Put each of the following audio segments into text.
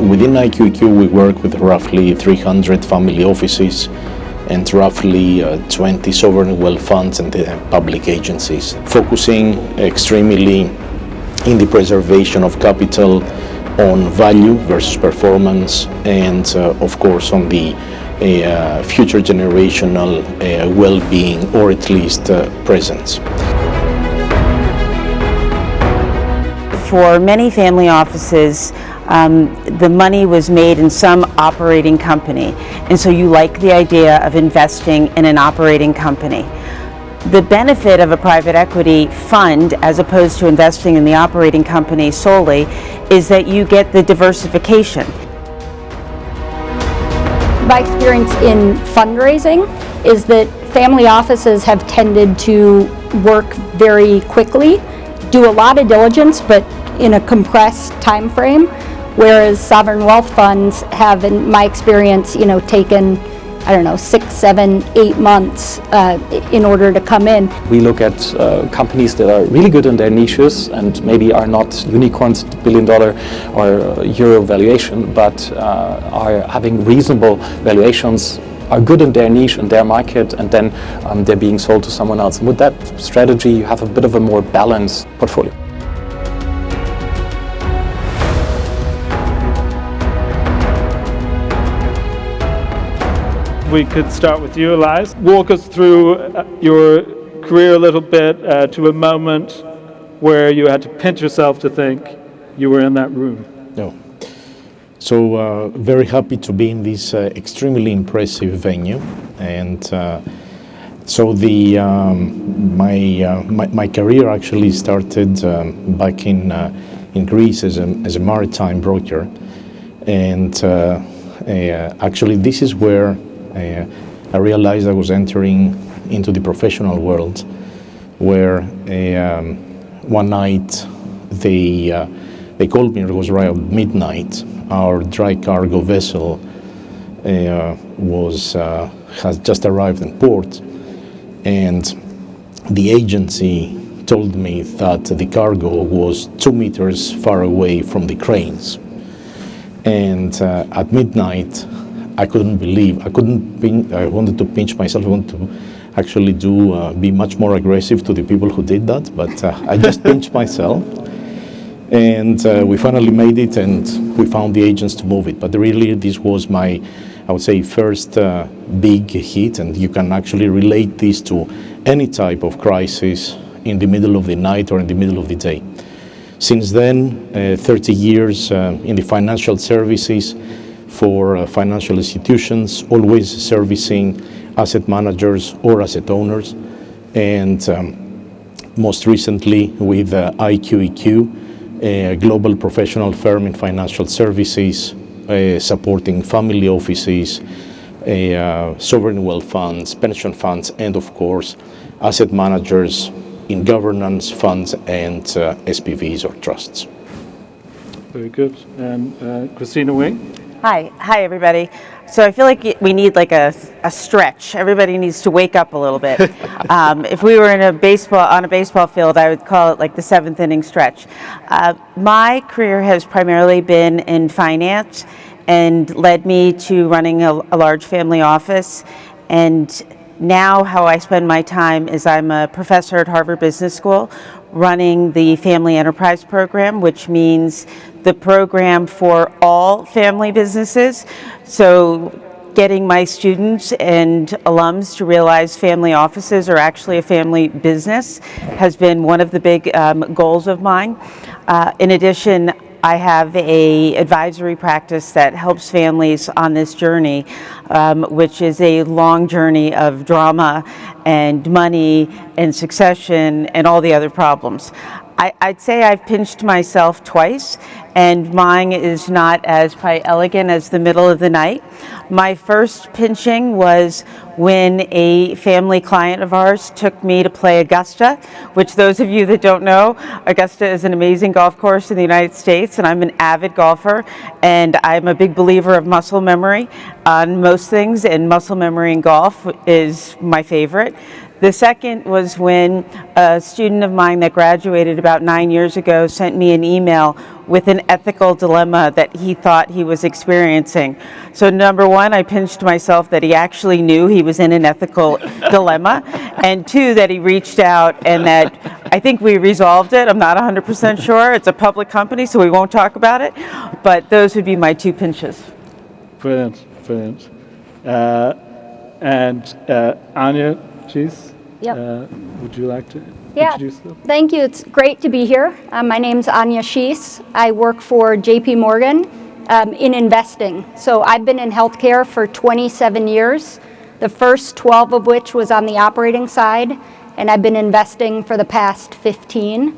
within IQEQ, we work with roughly 300 family offices and roughly 20 sovereign wealth funds and public agencies, focusing extremely in the preservation of capital on value versus performance, and of course on the future generational well-being, or at least presence. For many family offices, the money was made in some operating company, and so you like the idea of investing in an operating company. The benefit of a private equity fund, as opposed to investing in the operating company solely, is that you get the diversification. My experience in fundraising is that family offices have tended to work very quickly, do a lot of diligence, but in a compressed time frame, whereas sovereign wealth funds have, in my experience, taken, 6, 7, 8 months in order to come in. We look at companies that are really good in their niches and maybe are not unicorns, billion-dollar or euro valuation, but are having reasonable valuations, are good in their niche and their market, and then they're being sold to someone else. And with that strategy, you have a bit of a more balanced portfolio. We could start with you, Elias. Walk us through your career a little bit to a moment where you had to pinch yourself to think you were in that room. No. So very happy to be in this extremely impressive venue, and so the my career actually started back in Greece as a maritime broker, and actually this is where I realized I was entering into the professional world, where one night they called me. It was around midnight. Our dry cargo vessel has just arrived in port, and the agency told me that the cargo was 2 meters far away from the cranes. And at midnight, I couldn't believe. I wanted to pinch myself. I wanted to actually be much more aggressive to the people who did that, but I just pinched myself. And we finally made it, and we found the agents to move it. But really, this was my, I would say, first big hit, and you can actually relate this to any type of crisis in the middle of the night or in the middle of the day. Since then, 30 years in the financial services for financial institutions, always servicing asset managers or asset owners, and most recently with IQEQ, a global professional firm in financial services, supporting family offices, sovereign wealth funds, pension funds, and of course, asset managers in governance funds and SPVs or trusts. Very good. And Christina Wing? Hi everybody. So I feel like we need like a stretch. Everybody needs to wake up a little bit. If we were on a baseball field, I would call it like the 7th inning stretch. My career has primarily been in finance and led me to running a large family office. And now how I spend my time is I'm a professor at Harvard Business School running the Family Enterprise Program, which means the program for all family businesses. So getting my students and alums to realize family offices are actually a family business has been one of the big goals of mine. In addition, I have an advisory practice that helps families on this journey, which is a long journey of drama and money and succession and all the other problems. I'd say I've pinched myself twice, and mine is not as probably elegant as the middle of the night. My first pinching was when a family client of ours took me to play Augusta, which those of you that don't know, Augusta is an amazing golf course in the United States, and I'm an avid golfer, and I'm a big believer of muscle memory on most things, and muscle memory in golf is my favorite. The second was when a student of mine that graduated about 9 years ago sent me an email with an ethical dilemma that he thought he was experiencing. So number one, I pinched myself that he actually knew he was in an ethical dilemma, and two, that he reached out and that I think we resolved it. I'm not 100% sure. It's a public company, so we won't talk about it, but those would be my two pinches. Brilliant, brilliant. And Anya, geez, Yep. would you like to Yeah, introduce yourself? thank you. It's great to be here. My name's Anya Schiess. I work for JP Morgan in investing. So I've been in healthcare for 27 years, the first 12 of which was on the operating side, and I've been investing for the past 15.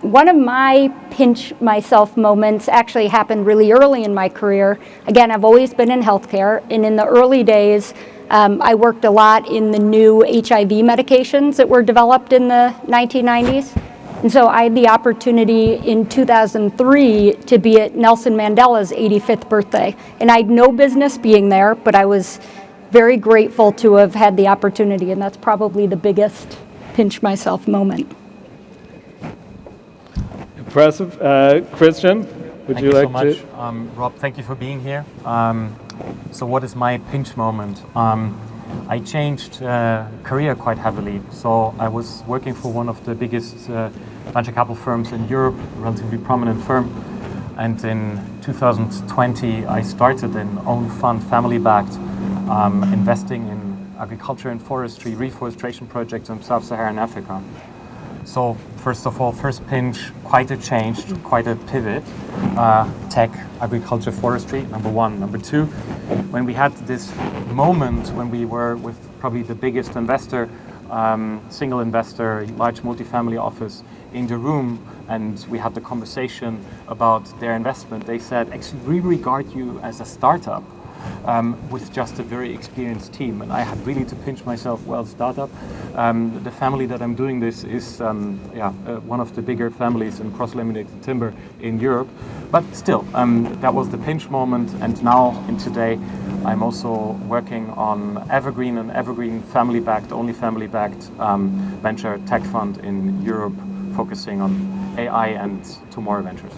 One of my pinch myself moments actually happened really early in my career. Again, I've always been in healthcare, and in the early days, I worked a lot in the new HIV medications that were developed in the 1990s. And so I had the opportunity in 2003 to be at Nelson Mandela's 85th birthday. And I had no business being there, but I was very grateful to have had the opportunity. And that's probably the biggest pinch myself moment. Impressive. Christian, would Thank you like so much. to? Rob, thank you for being here. So what is my pinch moment? I changed career quite heavily. So I was working for one of the biggest venture capital firms in Europe, a relatively prominent firm. And in 2020, I started an own fund, family-backed, investing in agriculture and forestry, reforestation projects in sub-Saharan Africa. So first of all, first pinch, quite a change, quite a pivot. Tech, agriculture, forestry, number one. Number two, when we had this moment when we were with probably the biggest investor, single investor, large multifamily office in the room, and we had the conversation about their investment, they said, actually, we regard you as a startup. With just a very experienced team, and I had really to pinch myself. Well, startup. The family that I'm doing this is one of the bigger families in cross-laminated timber in Europe. But still, that was the pinch moment. And now, in today, I'm also working on Evergreen, an evergreen family-backed, only family-backed venture tech fund in Europe, focusing on AI and tomorrow ventures.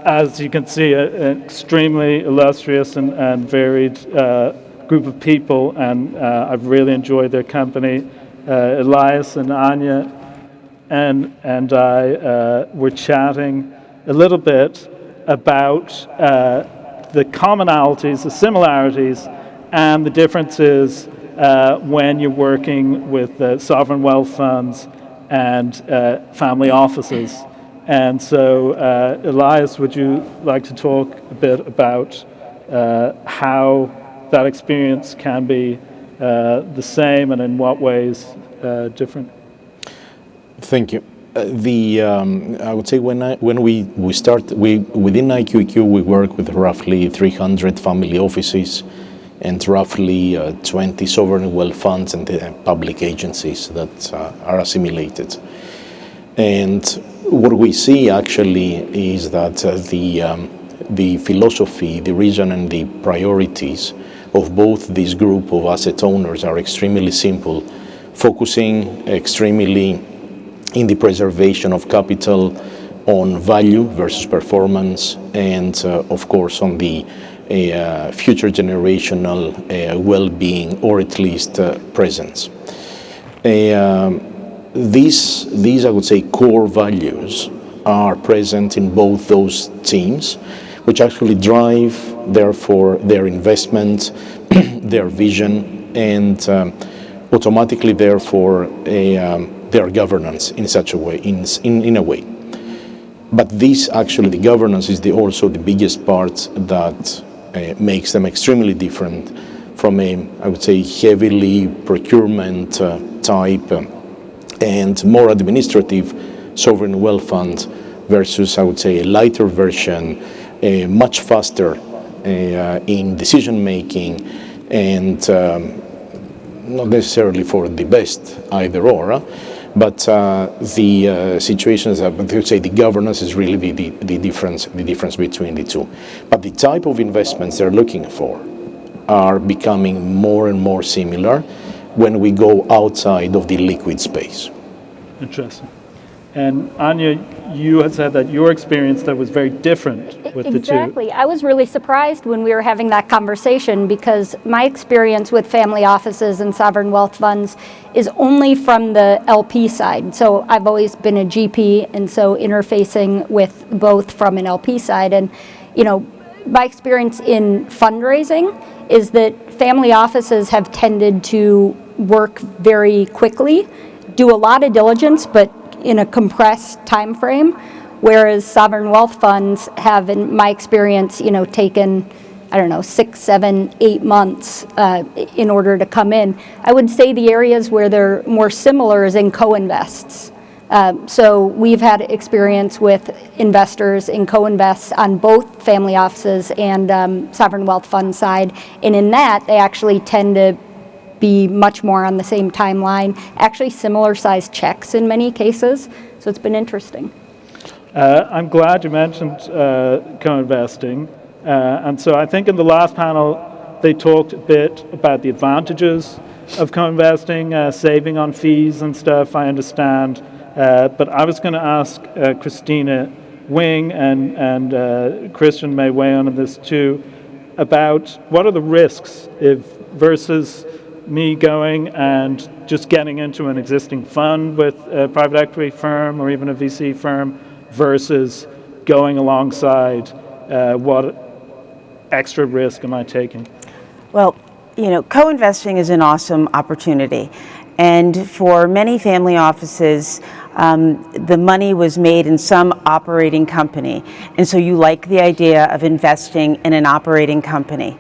As you can see, an extremely illustrious and varied group of people, and I've really enjoyed their company. Elias and Anya and I were chatting a little bit about the commonalities, the similarities, and the differences when you're working with sovereign wealth funds and family offices. And so, Elias, would you like to talk a bit about how that experience can be the same and in what ways different? Thank you. I would say when we start, within IQEQ we work with roughly 300 family offices and roughly 20 sovereign wealth funds and public agencies that are assimilated. And what we see actually is that the philosophy, the reason, and the priorities of both this group of asset owners are extremely simple, focusing extremely in the preservation of capital on value versus performance, and of course on the future generational well-being, or at least presence. These, I would say, core values are present in both those teams, which actually drive, therefore, their investment, their vision, and automatically, therefore, their governance in such a way, in a way. But this, actually, the governance is also the biggest part that makes them extremely different from a, I would say, heavily procurement type and more administrative sovereign wealth fund versus, I would say, a lighter version, much faster in decision making, and not necessarily for the best either or, but the situations that, I would say, the governance is really the difference between the two. But the type of investments they're looking for are becoming more and more similar when we go outside of the liquid space. Interesting. And Anya, you had said that your experience that was very different with the two. Exactly. I was really surprised when we were having that conversation because my experience with family offices and sovereign wealth funds is only from the LP side. So I've always been a GP, and so interfacing with both from an LP side. And, you know, my experience in fundraising is that family offices have tended to work very quickly, do a lot of diligence, but in a compressed time frame, whereas sovereign wealth funds have, in my experience, you know, taken, I don't know, 6, 7, 8 months in order to come in. I would say the areas where they're more similar is in co-invests. So we've had experience with investors in co-invests on both family offices and sovereign wealth fund side, and in that they actually tend to be much more on the same timeline, actually similar sized checks in many cases, so it's been interesting. I'm glad you mentioned co-investing, and so I think in the last panel they talked a bit about the advantages of co-investing, saving on fees and stuff, I understand, but I was going to ask Christina Wing, and Christian may weigh in on this too, about what are the risks versus me going and just getting into an existing fund with a private equity firm or even a VC firm versus going alongside. What extra risk am I taking? Well, you know, co-investing is an awesome opportunity. And for many family offices, the money was made in some operating company. And so you like the idea of investing in an operating company.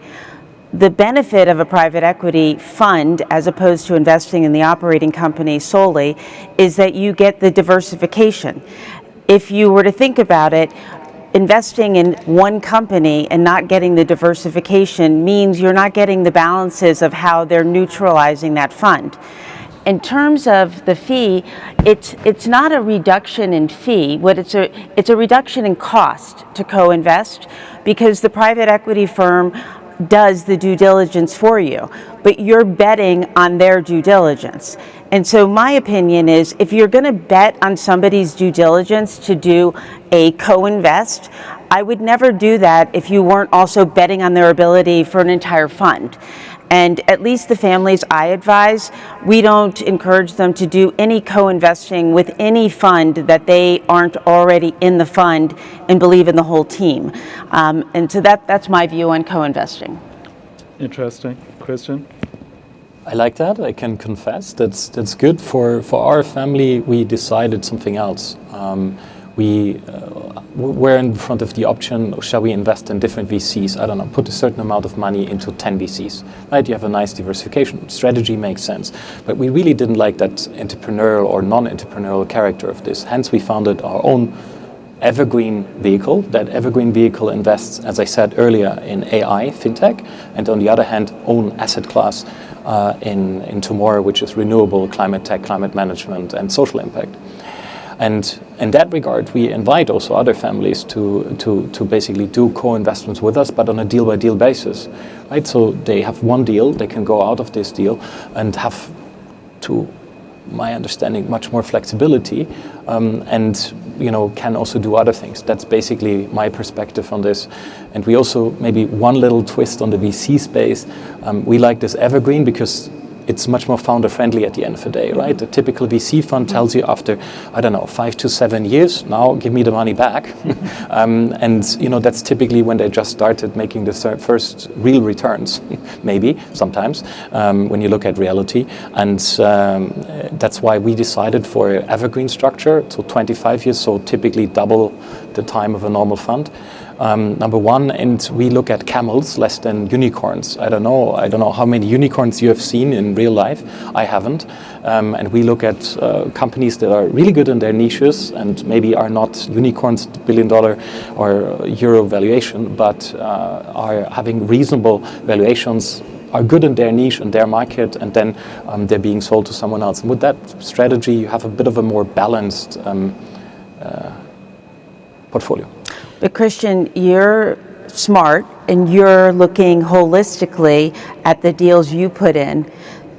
The benefit of a private equity fund, as opposed to investing in the operating company solely, is that you get the diversification. If you were to think about it, investing in one company and not getting the diversification means you're not getting the balances of how they're neutralizing that fund. In terms of the fee, it's not a reduction in fee. It's a reduction in cost to co-invest, because the private equity firm does the due diligence for you, but you're betting on their due diligence. And so my opinion is, if you're going to bet on somebody's due diligence to do a co-invest, I would never do that if you weren't also betting on their ability for an entire fund. And at least the families I advise, we don't encourage them to do any co-investing with any fund that they aren't already in the fund and believe in the whole team. And so that's my view on co-investing. Interesting. Christian? I like that. I can confess that's good. For our family, we decided something else. We were in front of the option, shall we invest in different VCs? I don't know, put a certain amount of money into 10 VCs, right? You have a nice diversification. Strategy makes sense. But we really didn't like that entrepreneurial or non-entrepreneurial character of this. Hence, we founded our own evergreen vehicle. That evergreen vehicle invests, as I said earlier, in AI, fintech, and on the other hand, own asset class in tomorrow, which is renewable, climate tech, climate management, and social impact. And in that regard, we invite also other families to basically do co-investments with us, but on a deal-by-deal basis, right? So they have one deal, they can go out of this deal and have, to my understanding, much more flexibility, and can also do other things. That's basically my perspective on this. And we also, maybe one little twist on the VC space, we like this evergreen because it's much more founder-friendly at the end of the day, right? The typical VC fund tells you after, 5 to 7 years, now give me the money back. And that's typically when they just started making the first real returns, maybe, sometimes, when you look at reality. And that's why we decided for evergreen structure, so 25 years, so typically double the time of a normal fund. Number one, and we look at camels less than unicorns. I don't know how many unicorns you have seen in real life. I haven't. And we look at companies that are really good in their niches and maybe are not unicorns, $1 billion or euro valuation, but are having reasonable valuations, are good in their niche and their market, and then they're being sold to someone else. And with that strategy, you have a bit of a more balanced portfolio. But Christian, you're smart and you're looking holistically at the deals you put in,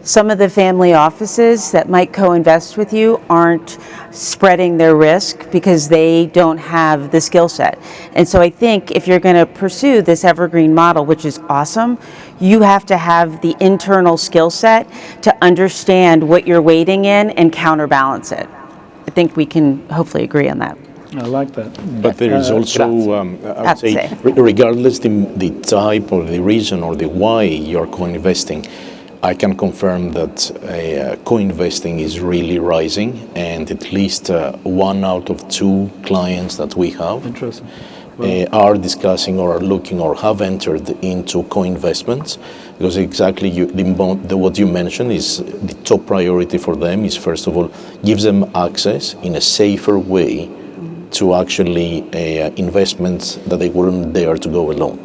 some of the family offices that might co-invest with you aren't spreading their risk because they don't have the skill set. And so I think if you're going to pursue this evergreen model, which is awesome, you have to have the internal skill set to understand what you're wading in and counterbalance it. I think we can hopefully agree on that. I like that. But there is also, I would say, regardless the type or the reason or the why you're co-investing, I can confirm that co-investing is really rising, and at least 1 out of 2 clients that we have are discussing or are looking or have entered into co-investments, because exactly what you mentioned is the top priority for them is, first of all, gives them access in a safer way to actually investments that they wouldn't dare to go alone.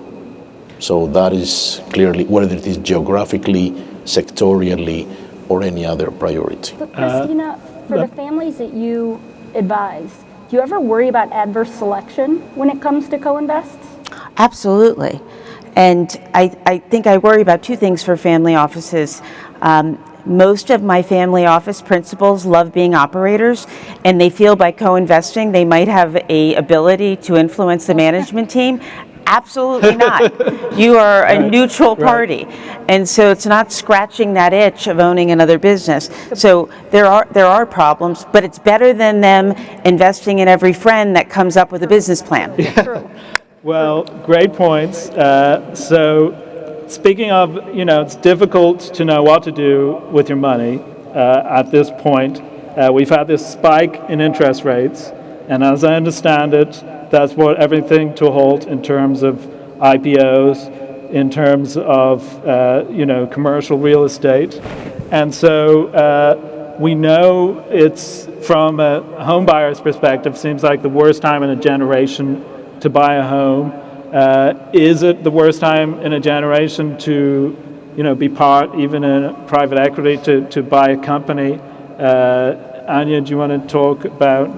So that is clearly, whether it is geographically, sectorially, or any other priority. But Christina, for the families that you advise, do you ever worry about adverse selection when it comes to co-invests? Absolutely. And I think I worry about 2 things for family offices. Most of my family office principals love being operators, and they feel by co-investing they might have a ability to influence the management team. Absolutely not. You are a neutral party. And so it's not scratching that itch of owning another business. So there are problems, but it's better than them investing in every friend that comes up with a business plan. True. Well, great points. So speaking of, it's difficult to know what to do with your money at this point. We've had this spike in interest rates, and as I understand it, that's brought everything to a halt in terms of IPOs, in terms of commercial real estate. And so we know it's, from a home buyer's perspective, seems like the worst time in a generation to buy a home. Is it the worst time in a generation to be part, even in private equity, to buy a company? Anya, do you want to talk about?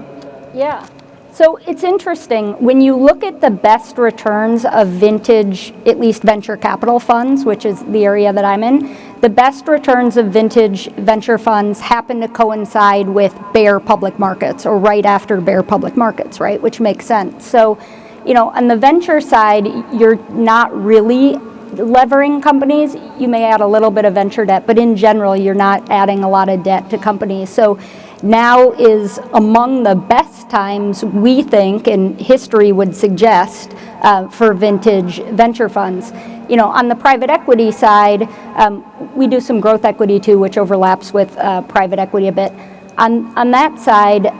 Yeah. So it's interesting, when you look at the best returns of vintage, at least venture capital funds, which is the area that I'm in, the best returns of vintage venture funds happen to coincide with bear public markets, or right after bear public markets, right? Which makes sense. So, on the venture side, you're not really levering companies. You may add a little bit of venture debt, but in general, you're not adding a lot of debt to companies. So now is among the best times, we think, and history would suggest, for vintage venture funds. On the private equity side, we do some growth equity too, which overlaps with private equity a bit. On that side,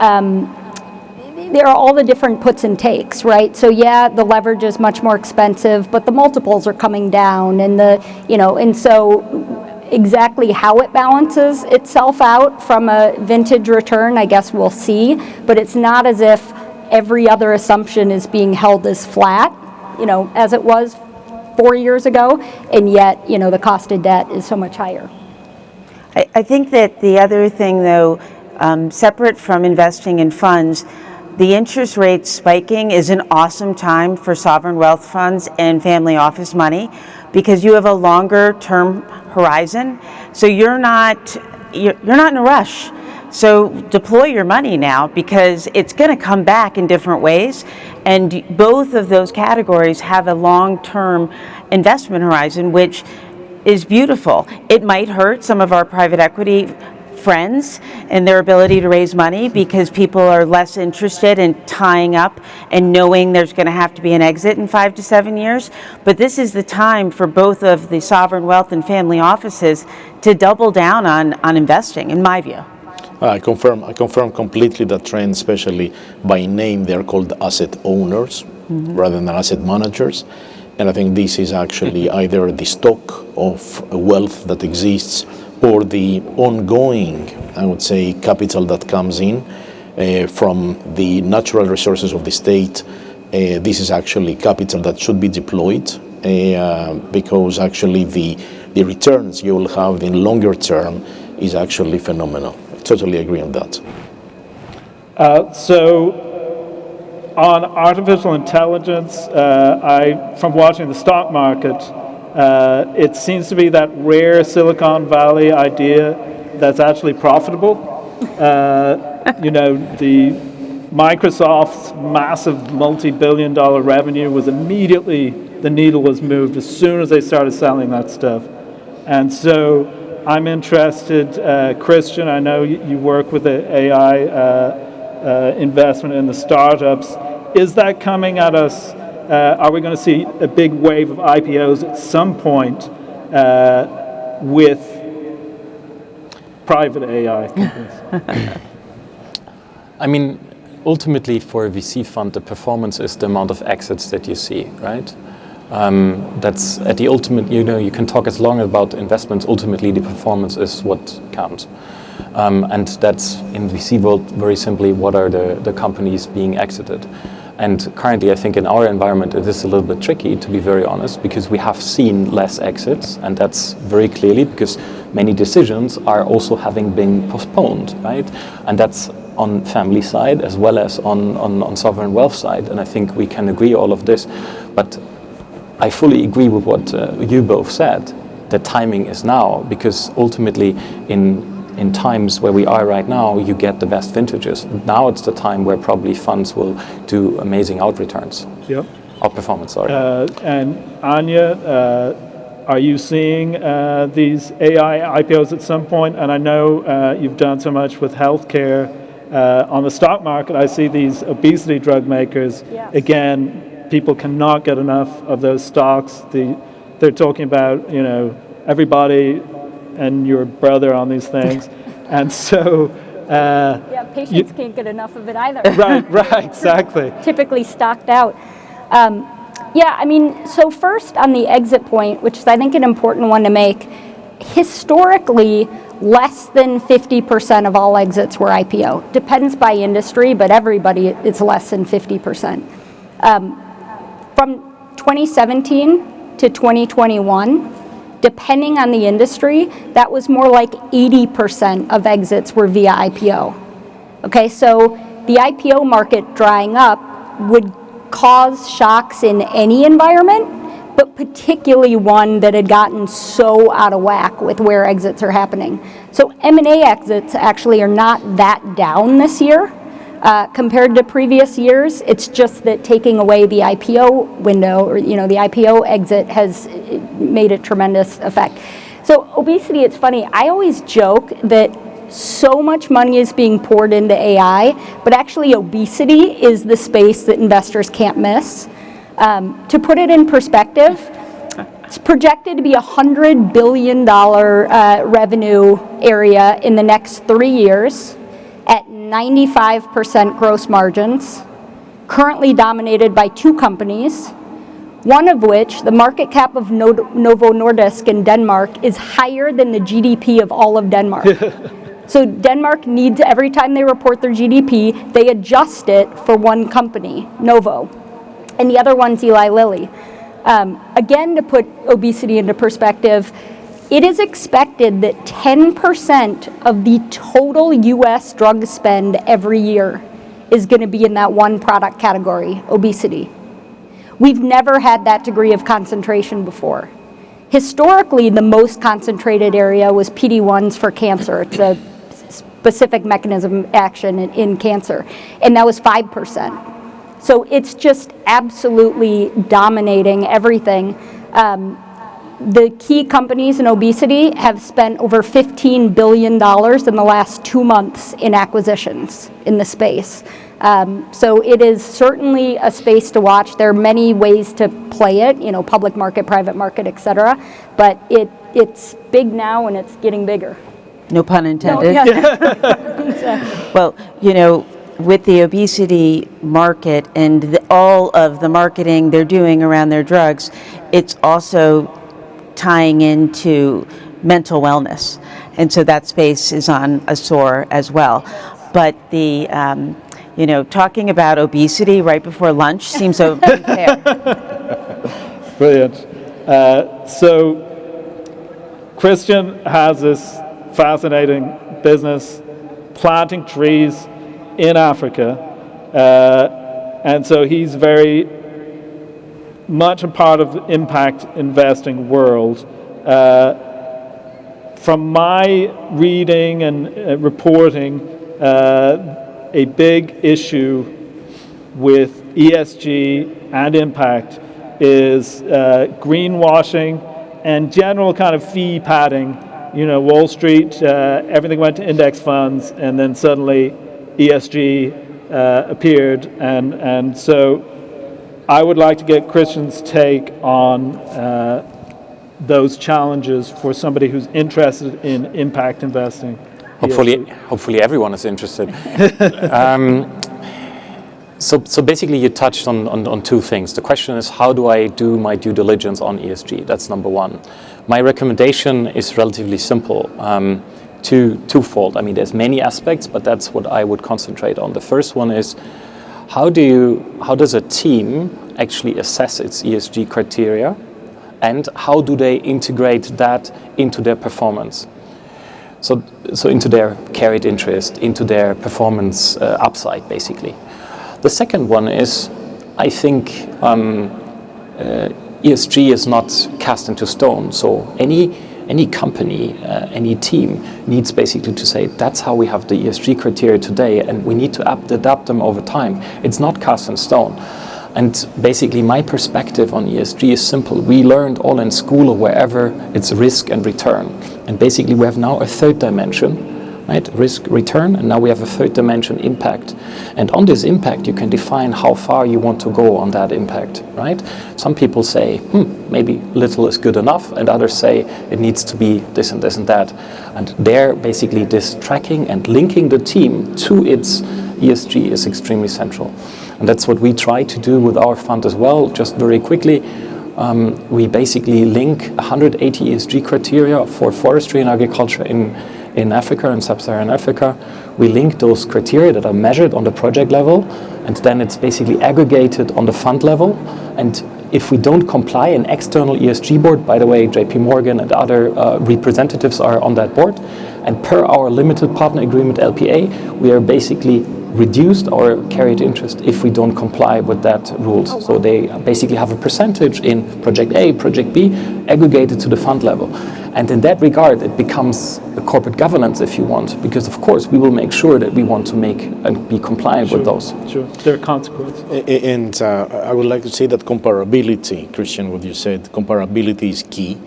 there are all the different puts and takes, right? So yeah, the leverage is much more expensive, but the multiples are coming down, and and so exactly how it balances itself out from a vintage return, I guess we'll see, but it's not as if every other assumption is being held as flat, as it was 4 years ago, and yet, the cost of debt is so much higher. I think that the other thing, though, separate from investing in funds, the interest rate spiking is an awesome time for sovereign wealth funds and family office money, because you have a longer term horizon. So you're not in a rush. So deploy your money now, because it's going to come back in different ways. And both of those categories have a long-term investment horizon, which is beautiful. It might hurt some of our private equity friends and their ability to raise money, because people are less interested in tying up and knowing there's going to have to be an exit in 5 to 7 years. But this is the time for both of the sovereign wealth and family offices to double down on investing, in my view. I confirm completely that trend, especially by name. They're called asset owners rather than asset managers. And I think this is actually either the stock of wealth that exists, or the ongoing, I would say, capital that comes in from the natural resources of the state. This is actually capital that should be deployed, because actually the returns you will have in longer term is actually phenomenal. I totally agree on that. So on artificial intelligence, from watching the stock market, it seems to be that rare Silicon Valley idea that's actually profitable. The Microsoft's massive multi-billion-dollar revenue was immediately, the needle was moved as soon as they started selling that stuff. And so I'm interested, Christian, I know you work with the AI investment in the startups. Is that coming at us? Are we going to see a big wave of IPOs at some point with private AI companies? I mean, ultimately for a VC fund, the performance is the amount of exits that you see, right? That's at the ultimate, you can talk as long about investments, ultimately the performance is what counts. And that's in VC world, very simply, what are the companies being exited? And currently, I think in our environment, it is a little bit tricky, to be very honest, because we have seen less exits, and that's very clearly because many decisions are also having been postponed, right? And that's on family side as well as on sovereign wealth side, and I think we can agree all of this. But I fully agree with what you both said. The timing is now, because ultimately in times where we are right now, you get the best vintages. Now it's the time where probably funds will do amazing outreturns. Yep. Outperformance, sorry. And Anya, are you seeing these AI IPOs at some point? And I know you've done so much with healthcare. On the stock market, I see these obesity drug makers. Yes. Again, people cannot get enough of those stocks. They're talking about, everybody and your brother on these things. And so... patients can't get enough of it either. Right, exactly. Typically stocked out. So first on the exit point, which is I think an important one to make, historically, less than 50% of all exits were IPO. Depends by industry, but everybody, it's less than 50%. From 2017 to 2021, depending on the industry, that was more like 80% of exits were via IPO. Okay, so the IPO market drying up would cause shocks in any environment, but particularly one that had gotten so out of whack with where exits are happening. So M&A exits actually are not that down this year compared to previous years. It's just that taking away the IPO window, or the IPO exit, has made a tremendous effect. So obesity, it's funny, I always joke that so much money is being poured into AI, but actually obesity is the space that investors can't miss. To put it in perspective, it's projected to be a $100 billion revenue area in the next 3 years at 95% gross margins, currently dominated by 2 companies, one of which, the market cap of Novo Nordisk in Denmark, is higher than the GDP of all of Denmark. So Denmark needs, every time they report their GDP, they adjust it for one company, Novo. And the other one's Eli Lilly. Again, to put obesity into perspective, it is expected that 10% of the total US drug spend every year is going to be in that one product category, obesity. We've never had that degree of concentration before. Historically, the most concentrated area was PD-1s for cancer. It's a specific mechanism action in cancer, and that was 5%. So it's just absolutely dominating everything. The key companies in obesity have spent over $15 billion in the last 2 months in acquisitions in the space. So it is certainly a space to watch. There are many ways to play it, public market, private market, et cetera, but it's big now and it's getting bigger. No pun intended. No, yeah. Exactly. Well, with the obesity market and all of the marketing they're doing around their drugs, it's also tying into mental wellness. And so that space is on a soar as well. But the, talking about obesity right before lunch seems so unfair. Brilliant. So Christian has this fascinating business planting trees in Africa, And so he's very much a part of the impact investing world. From my reading and reporting, a big issue with ESG and impact is greenwashing and general kind of fee padding. You know, Wall Street, everything went to index funds, and then suddenly ESG appeared. And so I would like to get Christian's take on those challenges for somebody who's interested in impact investing. Hopefully everyone is interested. So basically you touched on two things. The question is, how do I do my due diligence on ESG? That's number one. My recommendation is relatively simple, twofold. I mean, there's many aspects, but that's what I would concentrate on. The first one is, how does a team actually assess its ESG criteria, and how do they integrate that into their performance? So into their carried interest, into their performance upside, basically. The second one is, I think ESG is not cast into stone. So any company, any team needs basically to say, that's how we have the ESG criteria today, and we need to adapt them over time. It's not cast in stone. And basically my perspective on ESG is simple. We learned all in school or wherever it's risk and return. And basically we have now a third dimension, right? Risk, return, and now we have a third dimension, impact. And on this impact you can define how far you want to go on that impact, right? Some people say, maybe little is good enough, and others say it needs to be this and this and that. And there basically this tracking and linking the team to its ESG is extremely central. And that's what we try to do with our fund as well. Just very quickly, we basically link 180 ESG criteria for forestry and agriculture in Africa and sub-Saharan Africa. We link those criteria that are measured on the project level, and then it's basically aggregated on the fund level. And if we don't comply, an external ESG board, by the way, JP Morgan and other representatives are on that board, and per our limited partner agreement LPA, we are basically reduced our carried interest if we don't comply with that rules. So they basically have a percentage in project A, project B, aggregated to the fund level. And in that regard, it becomes a corporate governance, if you want, because of course we will make sure that we want to make and be compliant with those. Sure, there are consequences. And I would like to say that comparability, Christian, what you said, comparability is key.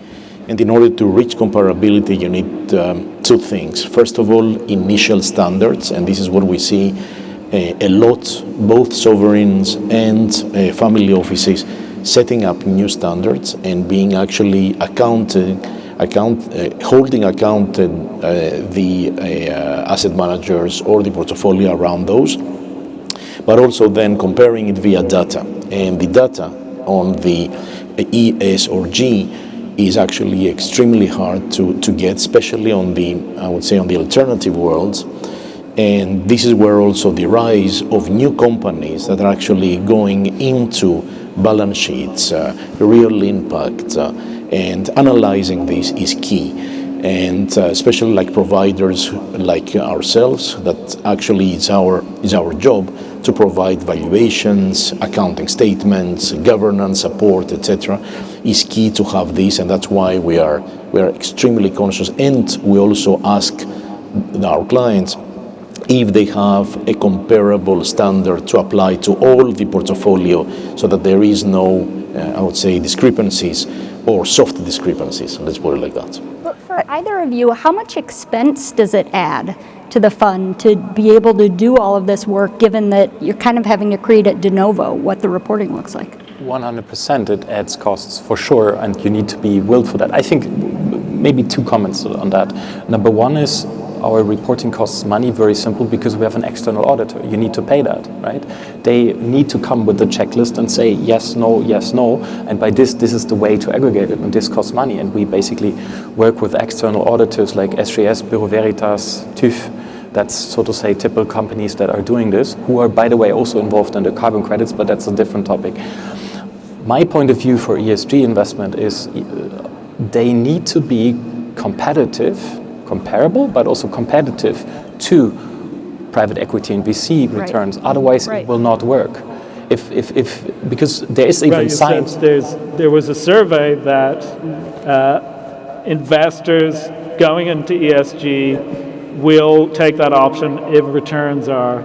And in order to reach comparability, you need two things. First of all, initial standards, and this is what we see a lot, both sovereigns and family offices setting up new standards and being actually holding accounted the asset managers or the portfolio around those, but also then comparing it via data. And the data on the ES or G is actually extremely hard to get, especially on the, I would say, on the alternative worlds. And this is where also the rise of new companies that are actually going into balance sheets, real impact, and analyzing this is key. And especially like providers like ourselves, that actually is our job to provide valuations, accounting statements, governance support, etc. is key to have this, and that's why we are extremely conscious. And we also ask our clients if they have a comparable standard to apply to all the portfolio, so that there is no, I would say, discrepancies or soft discrepancies. Let's put it like that. For either of you, how much expense does it add to the fund to be able to do all of this work, given that you're kind of having to create at de novo what the reporting looks like? 100% it adds costs for sure, and you need to be willed for that. I think maybe two comments on that. Number one is our reporting costs money, very simple, because we have an external auditor. You need to pay that, right? They need to come with the checklist and say yes, no, and by this is the way to aggregate it, and this costs money. And we basically work with external auditors like SGS, Bureau Veritas, TÜV. That's, so to say, typical companies that are doing this, who are, by the way, also involved in the carbon credits, but that's a different topic. My point of view for ESG investment is they need to be comparable, but also competitive to private equity and VC returns. Otherwise, it will not work. if because there is even Right, science. there was a survey that investors going into ESG will take that option if returns are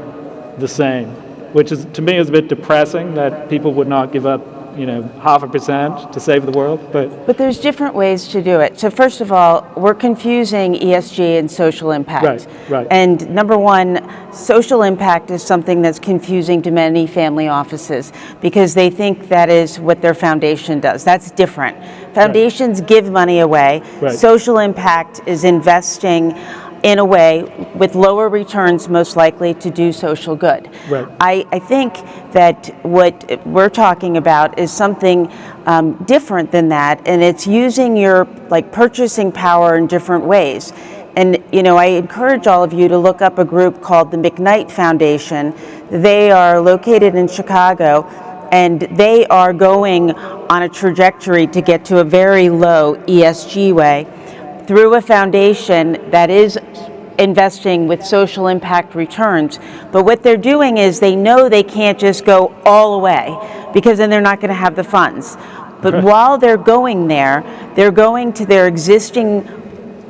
the same, which is, to me, is a bit depressing that people would not give up, 0.5% to save the world. But there's different ways to do it. So first of all, we're confusing ESG and social impact. Right. And number one, social impact is something that's confusing to many family offices because they think that is what their foundation does. That's different. Foundations give money away. Right. Social impact is investing in a way with lower returns, most likely to do social good. Right. I think that what we're talking about is something different than that, and it's using your purchasing power in different ways. And I encourage all of you to look up a group called the McKnight Foundation. They are located in Chicago, and they are going on a trajectory to get to a very low ESG way through a foundation that is investing with social impact returns. But what they're doing is they know they can't just go all the way because then they're not going to have the funds. But while they're going there, they're going to their existing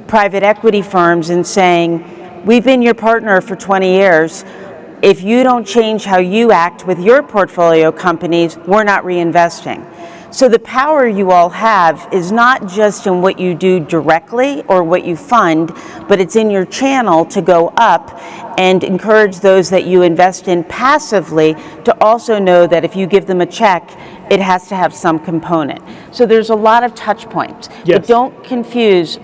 private equity firms and saying, we've been your partner for 20 years. If you don't change how you act with your portfolio companies, we're not reinvesting. So the power you all have is not just in what you do directly or what you fund, but it's in your channel to go up and encourage those that you invest in passively to also know that if you give them a check, it has to have some component. So there's a lot of touch points. Yes. But don't confuse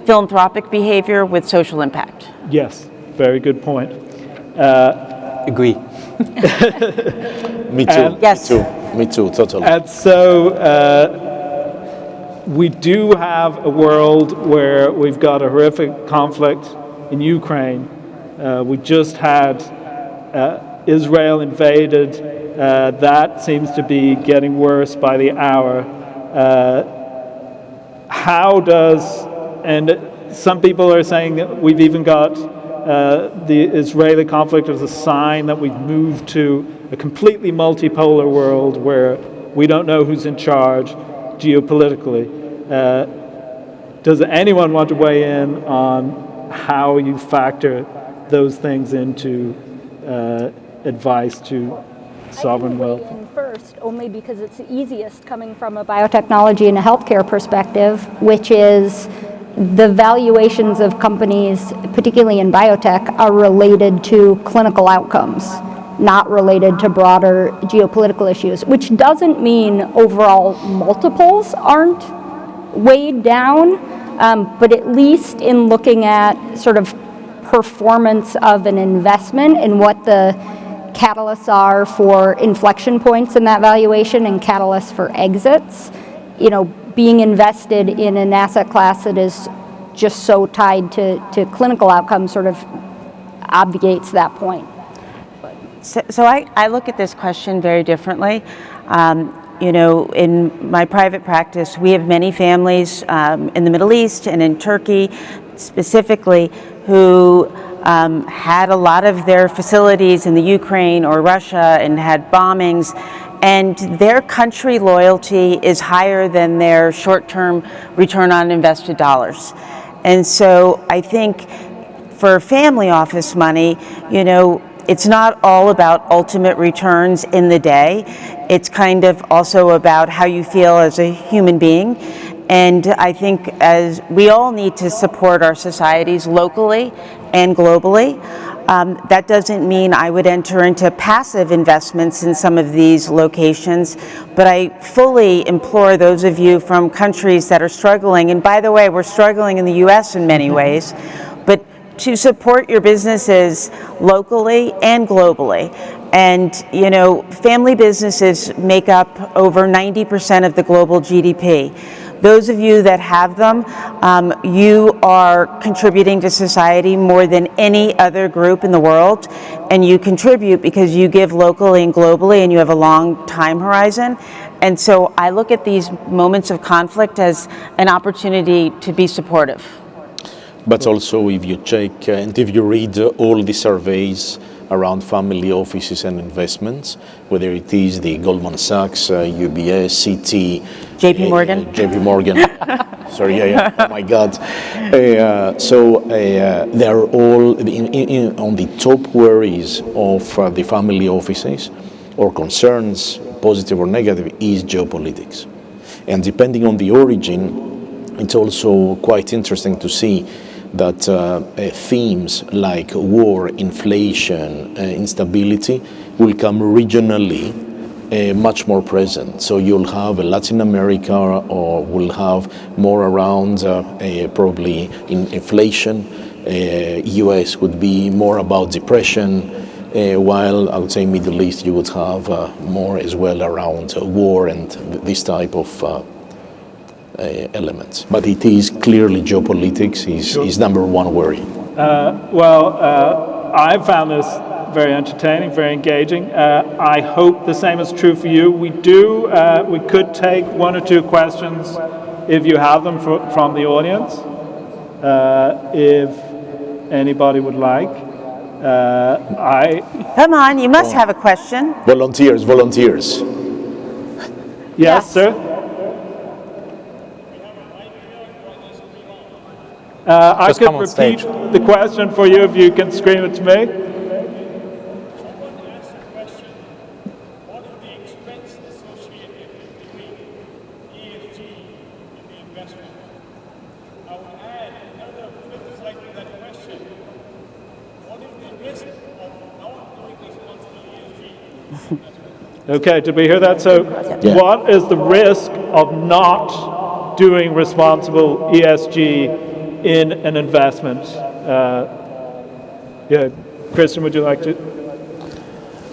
philanthropic behavior with social impact. Yes, very good point. Agree. Me too. Yes. Me too, totally. And so we do have a world where we've got a horrific conflict in Ukraine. We just had Israel invaded. That seems to be getting worse by the hour. And some people are saying that we've even got the Israeli conflict as a sign that we've moved to a completely multipolar world where we don't know who's in charge geopolitically. Does anyone want to weigh in on how you factor those things into advice to sovereign wealth? I can weigh in first, only because it's the easiest coming from a biotechnology and a healthcare perspective, which is the valuations of companies, particularly in biotech, are related to clinical outcomes, not related to broader geopolitical issues, which doesn't mean overall multiples aren't weighed down, but at least in looking at sort of performance of an investment and what the catalysts are for inflection points in that valuation and catalysts for exits, being invested in an asset class that is just so tied to clinical outcomes sort of obviates that point. So I look at this question very differently. In my private practice, we have many families in the Middle East and in Turkey specifically who had a lot of their facilities in the Ukraine or Russia and had bombings, and their country loyalty is higher than their short-term return on invested dollars. And so I think for family office money, it's not all about ultimate returns in the day. It's kind of also about how you feel as a human being. And I think as we all need to support our societies locally and globally, that doesn't mean I would enter into passive investments in some of these locations, but I fully implore those of you from countries that are struggling, and by the way, we're struggling in the US in many ways, but to support your businesses locally and globally. And, family businesses make up over 90% of the global GDP. Those of you that have them, you are contributing to society more than any other group in the world, and you contribute because you give locally and globally and you have a long time horizon. And so I look at these moments of conflict as an opportunity to be supportive. But also, if you check and if you read all the surveys around family offices and investments, whether it is the Goldman Sachs, UBS, Citi, JP Morgan. JP Morgan. Sorry, yeah. Oh my God. They are all on the top worries of the family offices or concerns, positive or negative, is geopolitics. And depending on the origin, it's also quite interesting to see that themes like war, inflation, instability will come regionally much more present. So you'll have Latin America, or will have more around probably in inflation. US would be more about depression, while I would say Middle East you would have more as well around war and this type of elements. But it is clearly geopolitics is number one worry. I found this very entertaining, very engaging. I hope the same is true for you. We could take one or two questions if you have them from the audience, if anybody would like. Come on, you must have a question. Volunteers. Yes, sir. I Just could come on repeat stage. the question for you if you can scream it to me. What are the expenses associated between ESG and the investment? I would add another flip side to that question. What is the risk of not doing responsible ESG? Okay, did we hear that? So, What is the risk of not doing responsible ESG in an investment? Christian, would you like to?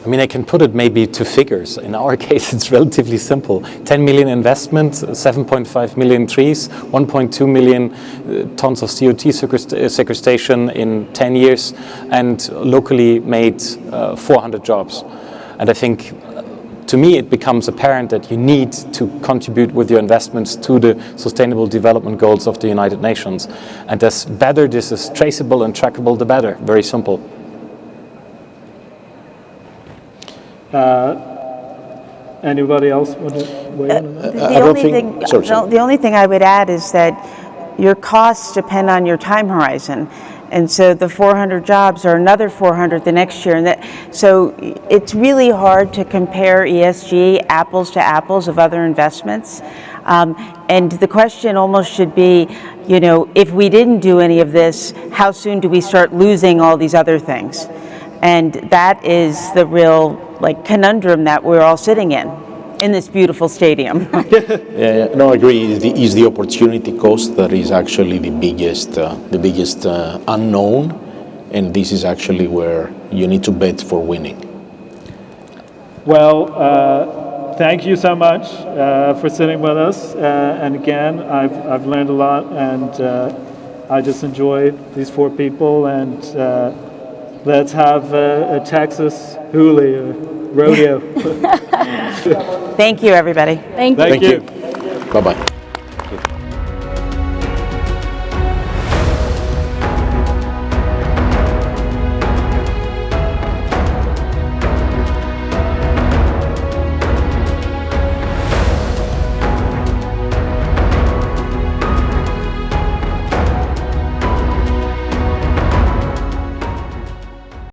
I mean, I can put it maybe to figures. In our case, it's relatively simple. 10 million investment, 7.5 million trees, 1.2 million tons of CO2 sequestration in 10 years, and locally made 400 jobs. And I think, to me, it becomes apparent that you need to contribute with your investments to the Sustainable Development Goals of the United Nations. And the better this is traceable and trackable, the better. Very simple. Anybody else want to weigh in on that? The only thing I would add is that your costs depend on your time horizon. And so the 400 jobs are another 400 the next year. So it's really hard to compare ESG apples to apples of other investments. And the question almost should be, if we didn't do any of this, how soon do we start losing all these other things? And that is the real conundrum that we're all sitting in this beautiful stadium. No, I agree. Is the opportunity cost that is actually the biggest unknown, and this is actually where you need to bet for winning. Well, thank you so much for sitting with us. And again, I've learned a lot, and I just enjoyed these four people. And let's have a Texas hoolie rodeo. Thank you, everybody. Thank you. Thank you. Bye-bye.